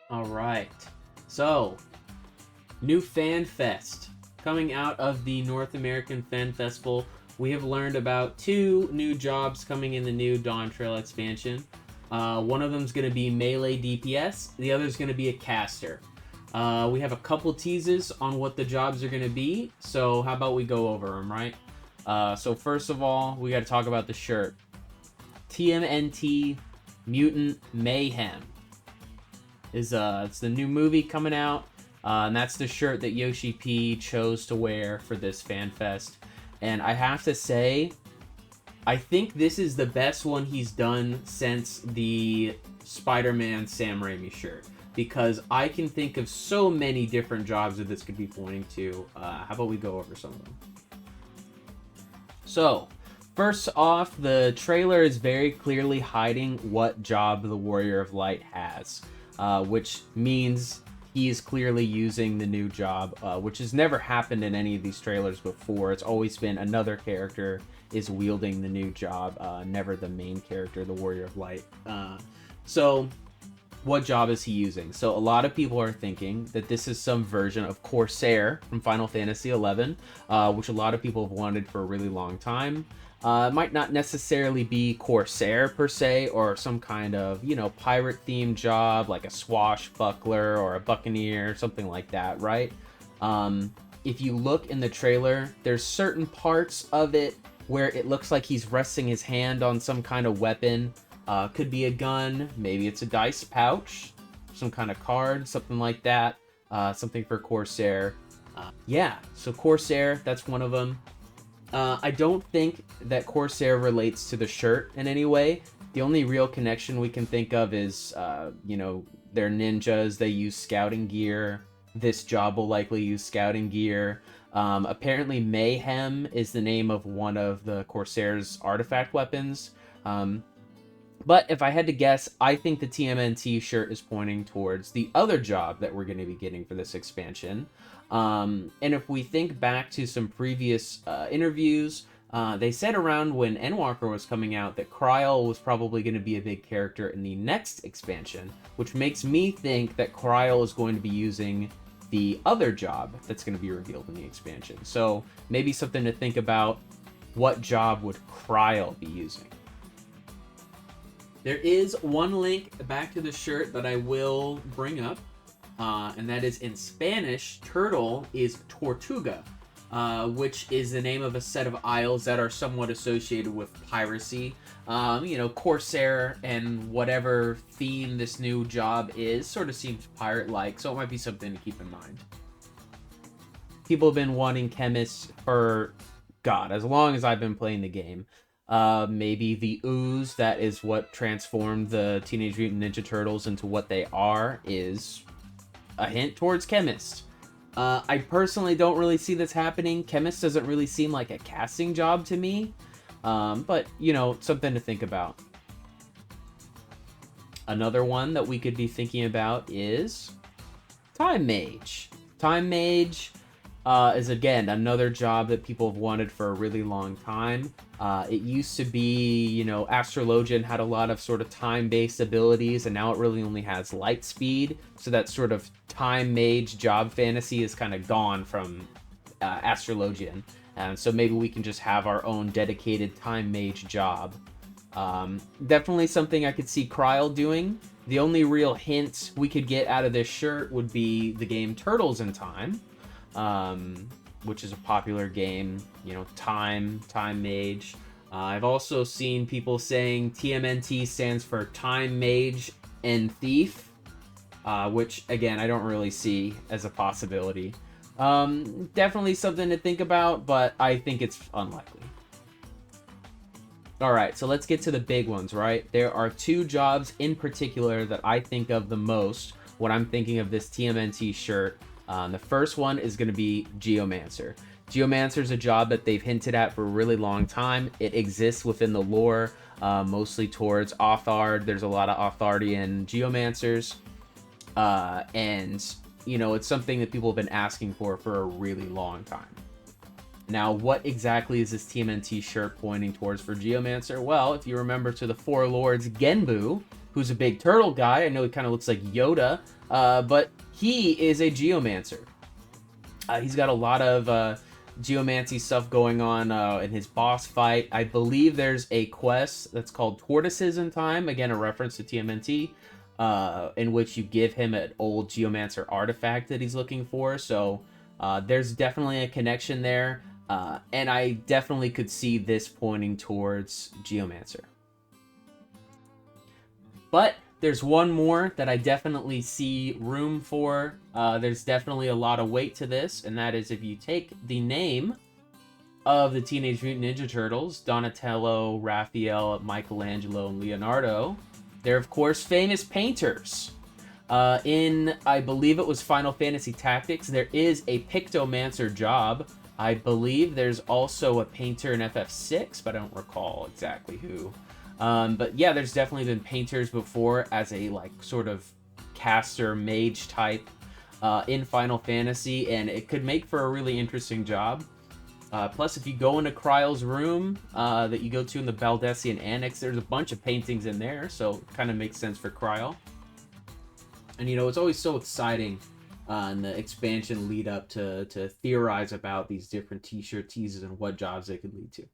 All right. So, new Fan Fest. Coming out of the North American Fan Festival, we have learned about two new jobs coming in the new Dawntrail expansion. One of them is going to be melee DPS, the other is going to be a caster. We have a couple teases on what the jobs are going to be, so how about we go over them, right? So, first of all, we got to talk about the shirt. TMNT Mutant Mayhem is it's the new movie coming out, and that's the shirt that Yoshi P chose to wear for this fan fest. And I have to say, I think this is the best one he's done since the Spider-Man Sam Raimi shirt, because I can think of so many different jobs that this could be pointing to. How about we go over some of them? So, first off, the trailer is very clearly hiding what job the Warrior of Light has, which means he is clearly using the new job, which has never happened in any of these trailers before. It's always been another character is wielding the new job, never the main character, the Warrior of Light. So, what job is he using? So a lot of people are thinking that this is some version of Corsair from Final Fantasy XI, which a lot of people have wanted for a really long time. It might not necessarily be Corsair per se, or some kind of, pirate themed job like a swashbuckler or a buccaneer, something like that, right? If you look in the trailer, there's certain parts of it where it looks like he's resting his hand on some kind of weapon. Could be a gun, maybe it's a dice pouch, some kind of card, something like that. Something for Corsair. Yeah, so Corsair, that's one of them. I don't think that Corsair relates to the shirt in any way. The only real connection we can think of is, they're ninjas, they use scouting gear. This job will likely use scouting gear. Apparently Mayhem is the name of one of the Corsair's artifact weapons. But if I had to guess, I think the TMNT shirt is pointing towards the other job that we're going to be getting for this expansion. And if we think back to some previous interviews, they said around when Endwalker was coming out that Kryl was probably going to be a big character in the next expansion, which makes me think that Kryl is going to be using the other job that's going to be revealed in the expansion. So maybe something to think about. What job would Kryl be using? There is one link back to the shirt that I will bring up, and that is in Spanish, turtle is Tortuga, which is the name of a set of isles that are somewhat associated with piracy. Corsair and whatever theme this new job is sort of seems pirate-like, so it might be something to keep in mind. People have been wanting chemists for, God, as long as I've been playing the game. Maybe the ooze that is what transformed the Teenage Mutant Ninja Turtles into what they are is a hint towards Chemist. I personally don't really see this happening. Chemist doesn't really seem like a casting job to me. But, something to think about. Another one that we could be thinking about is Time Mage. Time Mage is, again, another job that people have wanted for a really long time. It used to be, Astrologian had a lot of sort of time-based abilities, and now it really only has light speed. So that sort of time mage job fantasy is kind of gone from Astrologian. And so maybe we can just have our own dedicated time mage job. Definitely something I could see Kryl doing. The only real hint we could get out of this shirt would be the game Turtles in Time. Which is a popular game, Time Mage. I've also seen people saying TMNT stands for Time Mage and Thief, which, again, I don't really see as a possibility. Definitely something to think about, but I think it's unlikely. Alright, so let's get to the big ones, right? There are two jobs in particular that I think of the most when I'm thinking of this TMNT shirt. The first one is going to be Geomancer. Geomancer is a job that they've hinted at for a really long time. It exists within the lore, mostly towards Authard. There's a lot of Authardian Geomancers. And, it's something that people have been asking for a really long time. Now, what exactly is this TMNT shirt pointing towards for Geomancer? Well, if you remember to the Four Lords Genbu, who's a big turtle guy. I know he kind of looks like Yoda, but he is a geomancer. He's got a lot of geomancy stuff going on in his boss fight. I believe there's a quest that's called Tortoises in Time, again a reference to TMNT, in which you give him an old geomancer artifact that he's looking for. So there's definitely a connection there, and I definitely could see this pointing towards geomancer. But there's one more that I definitely see room for. There's definitely a lot of weight to this, and that is if you take the name of the Teenage Mutant Ninja Turtles, Donatello, Raphael, Michelangelo, and Leonardo, they're of course famous painters. I believe it was Final Fantasy Tactics, there is a Pictomancer job. I believe there's also a painter in FF6, but I don't recall exactly who. But yeah, there's definitely been painters before as a like sort of caster mage type in Final Fantasy, and it could make for a really interesting job. Plus, if you go into Kryle's room that you go to in the Baldessian Annex, there's a bunch of paintings in there, so it kind of makes sense for Kryle. And you know, it's always so exciting in the expansion lead up to theorize about these different t-shirt teases and what jobs they could lead to.